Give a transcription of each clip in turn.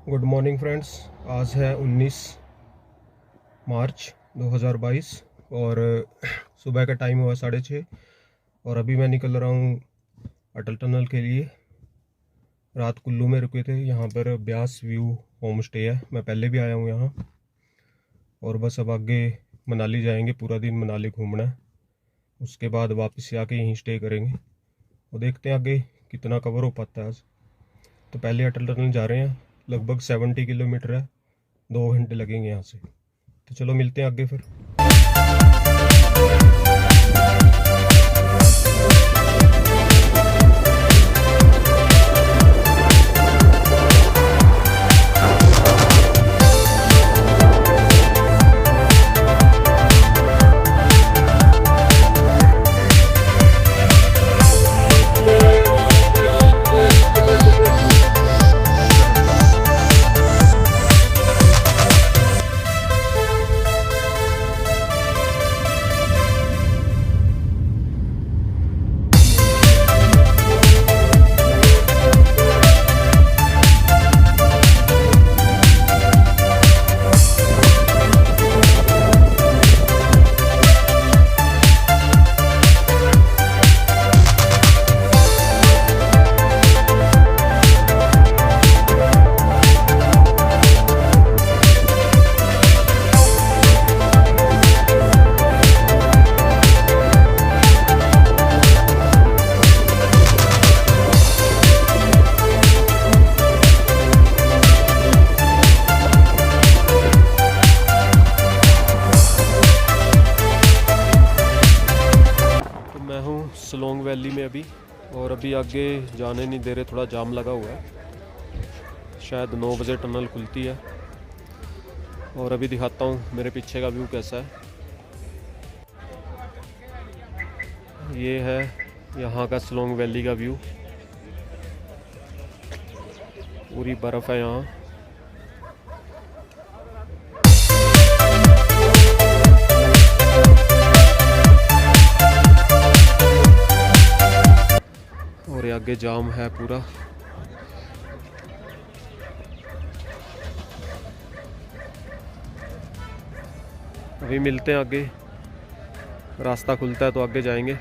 Good morning friends. आज है 19 मार्च 2022 और सुबह का टाइम हुआ 6:30 और अभी मैं निकल रहा हूँ अटल टनल के लिए। रात कुल्लू में रुके थे। यहाँ पर ब्यास व्यू होम स्टे है, मैं पहले भी आया हूँ यहाँ। और बस अब आगे मनाली जाएंगे, पूरा दिन मनाली घूमना है। उसके बाद वापस आके यहीं स्टे करेंगे और देखते हैं आगे कितना कवर हो पाता है आज। तो पहले अटल टनल जा रहे हैं, लगभग 70 किलोमीटर है, 2 घंटे लगेंगे यहाँ से। तो चलो मिलते हैं आगे फिर। सलोंग वैली में अभी, और अभी आगे जाने नहीं दे रहे, थोड़ा जाम लगा हुआ है। शायद 9 बजे टनल खुलती है। और अभी दिखाता हूँ मेरे पीछे का व्यू कैसा है। ये है यहाँ का सलोंग वैली का व्यू, पूरी बर्फ़ है यहाँ। और आगे जाम है पूरा। अभी मिलते हैं आगे, रास्ता खुलता है तो आगे जाएंगे।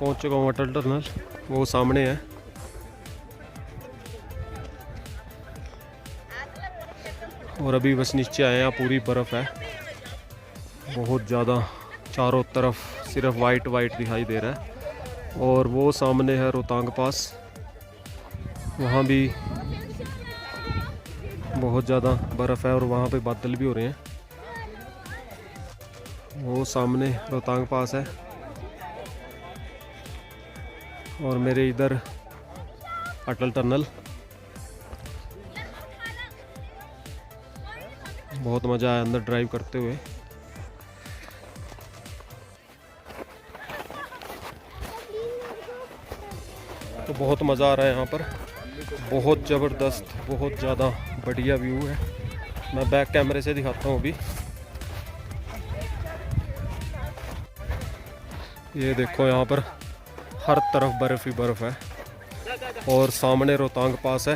पहुंच चुका हूँ अटल टनल, वो सामने है। और अभी बस नीचे आए हैं, पूरी बर्फ़ है बहुत ज़्यादा, चारों तरफ सिर्फ वाइट वाइट दिखाई दे रहा है। और वो सामने है रोहतांग पास, वहाँ भी बहुत ज़्यादा बर्फ़ है और वहाँ पे बादल भी हो रहे हैं। वो सामने रोहतांग पास है और मेरे इधर अटल टनल। बहुत मज़ा आया अंदर ड्राइव करते हुए। तो बहुत मज़ा आ रहा है यहाँ पर, बहुत ज़बरदस्त, बहुत ज़्यादा बढ़िया व्यू है। मैं बैक कैमरे से दिखाता हूँ अभी। ये देखो यहाँ पर हर तरफ बर्फ़ ही बर्फ़ है और सामने रोहतांग पास है।